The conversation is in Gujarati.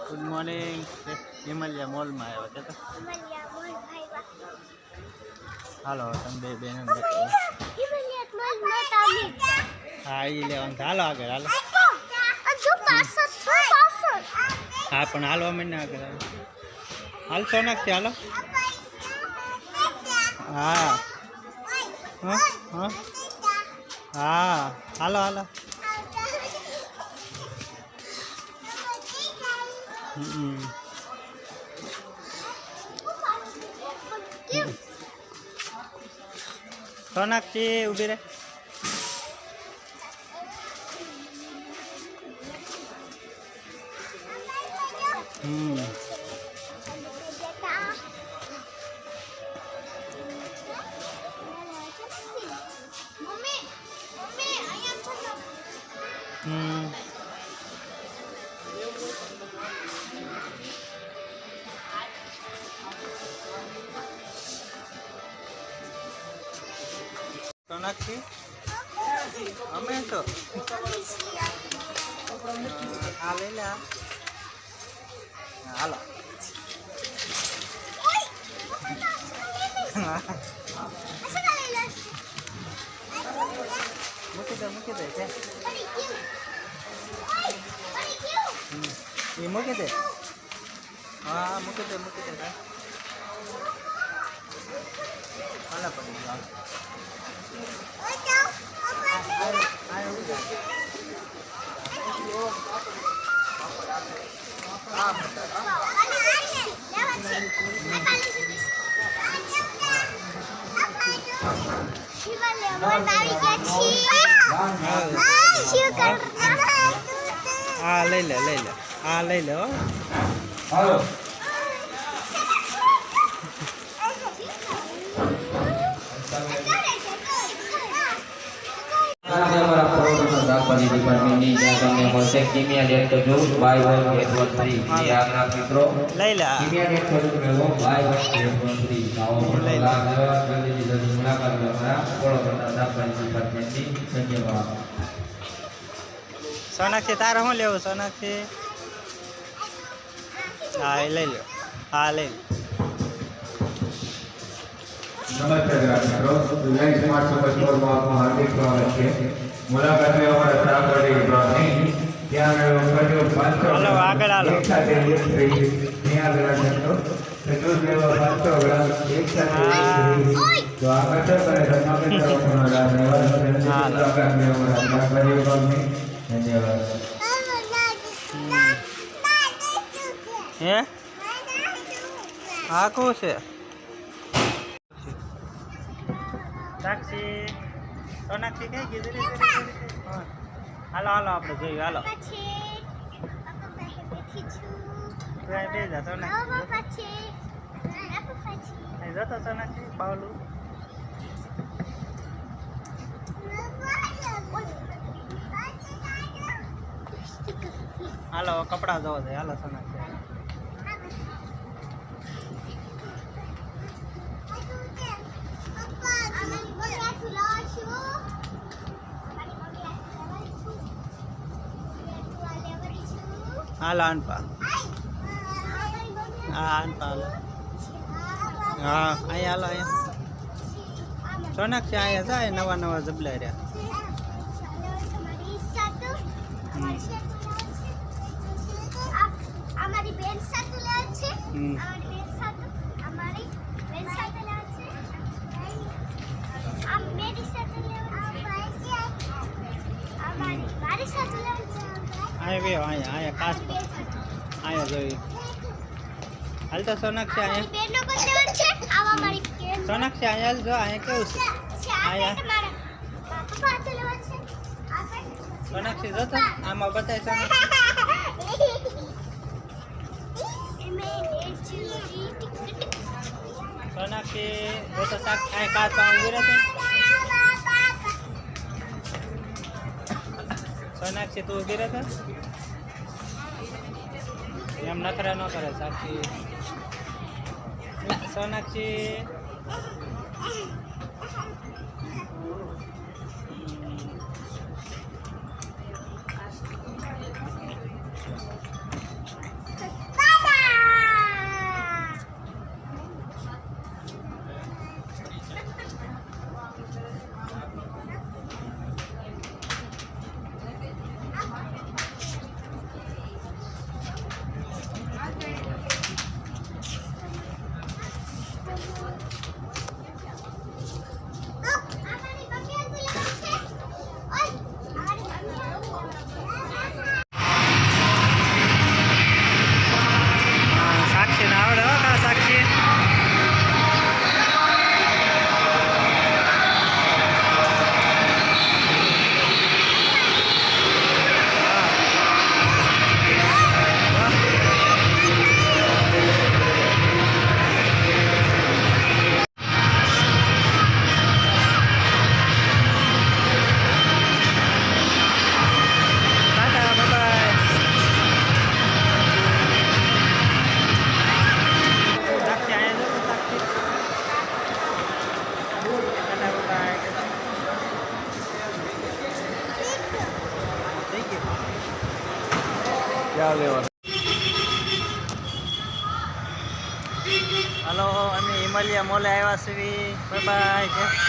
Good morning. હિમાલયા મોલમાં આવ્યા છે તો હાલો તમે બે બેન હા એ લેવાનું હાલો આગળ હાલો. હા પણ હાલવા મને આગળ હાલ સોનાક્ષી હાલો. હા હા હા હા હાલો હાલો. સોનાક્ષી ઉભી રે. સોનાક્ષી અમે તો હા લઈ લે હાલો. મૂકી દે એ મૂકી દે. હા મૂકી દે હાલા પડી જાઓ. હા લઈ લે હા લઈ લે. હાલો ડિપાર્ટમેન્ટની જ્યાં તમને મળશે કિમિયા લેબ તો જો બાય 1 get 1 free. જે આપણા મિત્રો લઈ લે કિમિયા લેબ તો મેળવો બાય 1 get 1 free. આવો લાભ લેવા જલ્દી મુલાકાત લો. વડોદરા દાખલાની ડિપાર્ટમેન્ટની ધન્યવાદ. સોનાક્ષી તારે શું લેવું સોનાક્ષી? હા એ લઈ લો. હા લઈ લો. नमस्ते ग्राहकों, रिलायंस स्मार्ट सुपर स्टोर में आपको हार्दिक स्वागत है। मुलाकात में हमारा साथ बड़ी ब्रांड ત્યાં કર્યો 500 હાલો આગળ હાલો. એક સાથે ત્યાં ગ્રાહકો તો જો લેવા 500 ગ્રામ એક સાથે તો આ કટર કરે ધન્યવાદ. મુલાકાત में हमारा साथ बड़ी ब्रांड धन्यवाद. હે આ કોણ છે? સાક્ષી સોનાક્ષી કઈ કીધું? હાલો આપણે જોયું હાલો. બે જા સોનાક્ષી જતો સોનાક્ષી બાવલું. હાલો કપડા જોવો છે હાલો સોનાક્ષી. હાલો અનપા હા અનપા હાલો. હા અહીંયા હાલો અહીંયા સોનાક્ષી અહીંયા જાય નવા જબલા રહ્યા. અહીંયા ખાસ અહીંયા જોયું હાલ તો સોનાક્ષી અહીંયા સોનાક્ષી અહીંયા હાલ જો અહીંયા કેવું છે અહીંયા સોનાક્ષી જો તો આમાં બતાય સોનાક્ષી જો તો શાક અહીંયા કાચ પાઉં ઉભી રહેશે. સોનાક્ષી તું ઉભી રહેશે એમ નખરા ન કરે સાક્ષી. સોનાક્ષી ચા લેવા. હાલો અમે હિમાલયા મોલે આવ્યા છીએ. Bye bye.